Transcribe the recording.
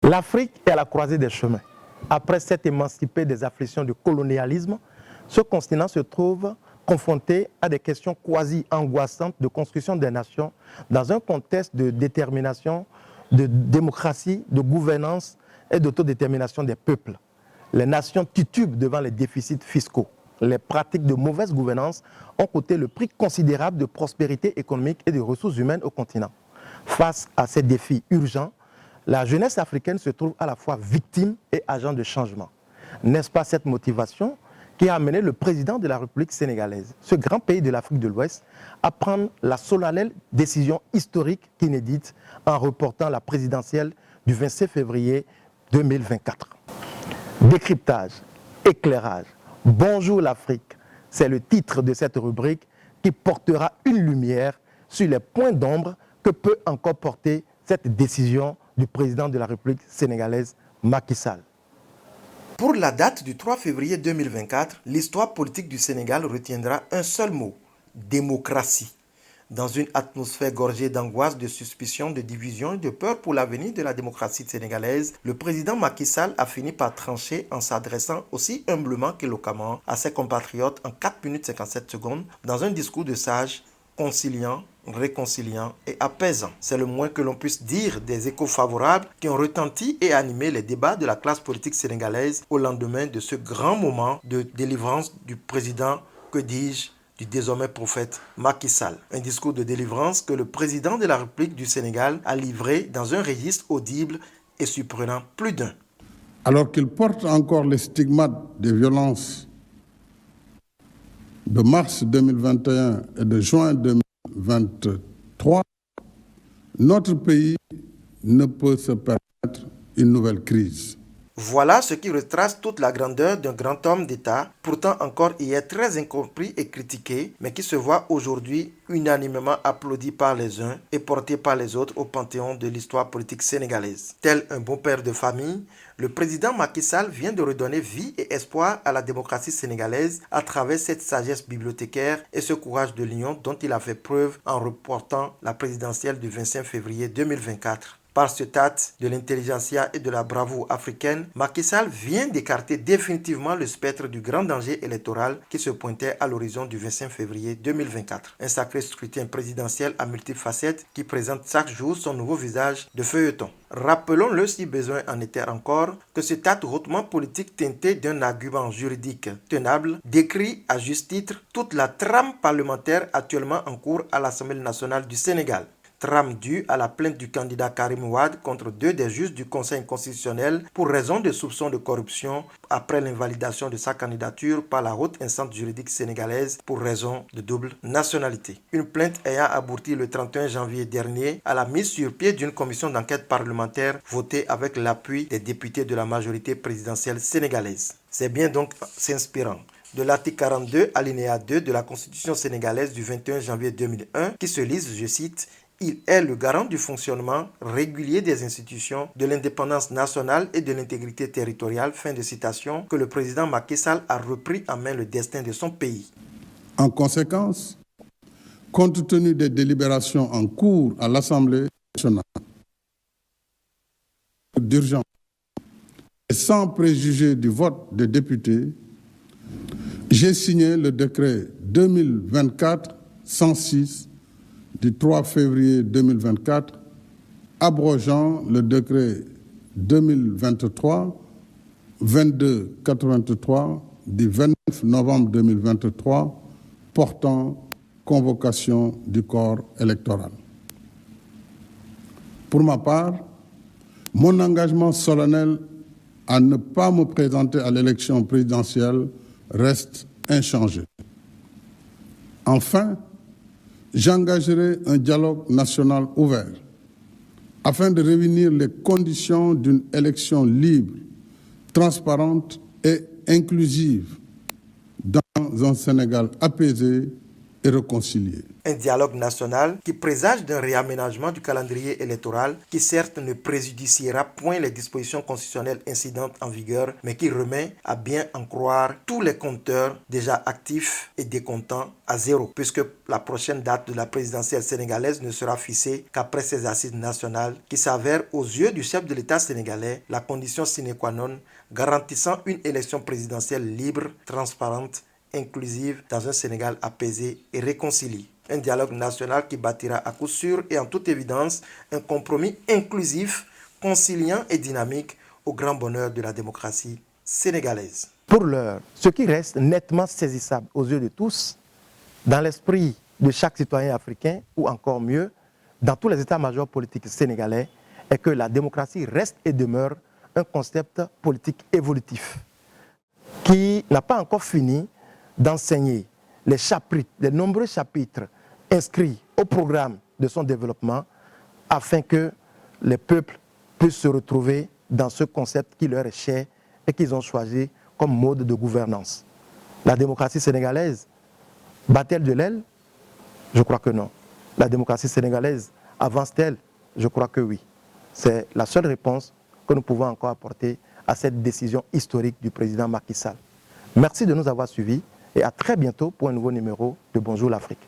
L'Afrique est à la croisée des chemins. Après s'être émancipée des afflictions du colonialisme, ce continent se trouve confronté à des questions quasi angoissantes de construction des nations dans un contexte de détermination, de démocratie, de gouvernance et d'autodétermination des peuples. Les nations titubent devant les déficits fiscaux. Les pratiques de mauvaise gouvernance ont coûté le prix considérable de prospérité économique et de ressources humaines au continent. Face à ces défis urgents, la jeunesse africaine se trouve à la fois victime et agent de changement. N'est-ce pas cette motivation qui a amené le président de la République sénégalaise, ce grand pays de l'Afrique de l'Ouest, à prendre la solennelle décision historique qu'inédite en reportant la présidentielle du 26 février 2024. Décryptage, éclairage, bonjour l'Afrique, c'est le titre de cette rubrique qui portera une lumière sur les points d'ombre que peut encore porter cette décision du président de la République sénégalaise, Macky Sall. Pour la date du 3 février 2024, l'histoire politique du Sénégal retiendra un seul mot, démocratie. Dans une atmosphère gorgée d'angoisse, de suspicion, de division et de peur pour l'avenir de la démocratie sénégalaise, le président Macky Sall a fini par trancher en s'adressant aussi humblement qu'éloquemment à ses compatriotes en 4 minutes 57 secondes dans un discours de sage, conciliant, réconciliant et apaisant. C'est le moins que l'on puisse dire des échos favorables qui ont retenti et animé les débats de la classe politique sénégalaise au lendemain de ce grand moment de délivrance du président, que dis-je, du désormais prophète Macky Sall. Un discours de délivrance que le président de la République du Sénégal a livré dans un registre audible et surprenant plus d'un. Alors qu'il porte encore les stigmates des violences de mars 2021 et de juin 2023, notre pays ne peut se permettre une nouvelle crise. Voilà ce qui retrace toute la grandeur d'un grand homme d'État, pourtant encore hier très incompris et critiqué, mais qui se voit aujourd'hui unanimement applaudi par les uns et porté par les autres au panthéon de l'histoire politique sénégalaise. Tel un bon père de famille, le président Macky Sall vient de redonner vie et espoir à la démocratie sénégalaise à travers cette sagesse bibliothécaire et ce courage de lion dont il a fait preuve en reportant la présidentielle du 25 février 2024. Par ce acte de l'intelligentsia et de la bravoure africaine, Macky Sall vient d'écarter définitivement le spectre du grand danger électoral qui se pointait à l'horizon du 25 février 2024. Un sacré scrutin présidentiel à multiples facettes qui présente chaque jour son nouveau visage de feuilleton. Rappelons-le si besoin en était encore que cet acte hautement politique teinté d'un argument juridique tenable décrit à juste titre toute la trame parlementaire actuellement en cours à l'Assemblée nationale du Sénégal. Trame due à la plainte du candidat Karim Wade contre 2 des juges du Conseil constitutionnel pour raison de soupçons de corruption après l'invalidation de sa candidature par la haute instance juridique sénégalaise pour raison de double nationalité. Une plainte ayant abouti le 31 janvier dernier à la mise sur pied d'une commission d'enquête parlementaire votée avec l'appui des députés de la majorité présidentielle sénégalaise. C'est bien donc s'inspirant de l'article 42 alinéa 2 de la Constitution sénégalaise du 21 janvier 2001 qui se lise, je cite, il est le garant du fonctionnement régulier des institutions, de l'indépendance nationale et de l'intégrité territoriale, fin de citation, que le président Macky Sall a repris en main le destin de son pays. En conséquence, compte tenu des délibérations en cours à l'Assemblée nationale d'urgence et sans préjuger du vote des députés, j'ai signé le décret 2024-106 du 3 février 2024, abrogeant le décret 2023-2283 du 29 novembre 2023 portant convocation du corps électoral. Pour ma part, mon engagement solennel à ne pas me présenter à l'élection présidentielle reste inchangé. Enfin, j'engagerai un dialogue national ouvert afin de réunir les conditions d'une élection libre, transparente et inclusive dans un Sénégal apaisé et réconcilié. Un dialogue national qui présage d'un réaménagement du calendrier électoral qui certes ne préjudiciera point les dispositions constitutionnelles incidentes en vigueur, mais qui remet, à bien en croire, tous les compteurs déjà actifs et décomptants à zéro, puisque la prochaine date de la présidentielle sénégalaise ne sera fixée qu'après ces assises nationales qui s'avèrent aux yeux du chef de l'État sénégalais la condition sine qua non garantissant une élection présidentielle libre, transparente, inclusive dans un Sénégal apaisé et réconcilié. Un dialogue national qui bâtira à coup sûr et en toute évidence un compromis inclusif, conciliant et dynamique au grand bonheur de la démocratie sénégalaise. Pour l'heure, ce qui reste nettement saisissable aux yeux de tous, dans l'esprit de chaque citoyen africain, ou encore mieux, dans tous les états-majors politiques sénégalais, est que la démocratie reste et demeure un concept politique évolutif qui n'a pas encore fini d'enseigner les nombreux chapitres inscrits au programme de son développement afin que les peuples puissent se retrouver dans ce concept qui leur est cher et qu'ils ont choisi comme mode de gouvernance. La démocratie sénégalaise bat-elle de l'aile? Je crois que non. La démocratie sénégalaise avance-t-elle? Je crois que oui. C'est la seule réponse que nous pouvons encore apporter à cette décision historique du président Macky Sall. Merci de nous avoir suivis et à très bientôt pour un nouveau numéro de Bonjour l'Afrique.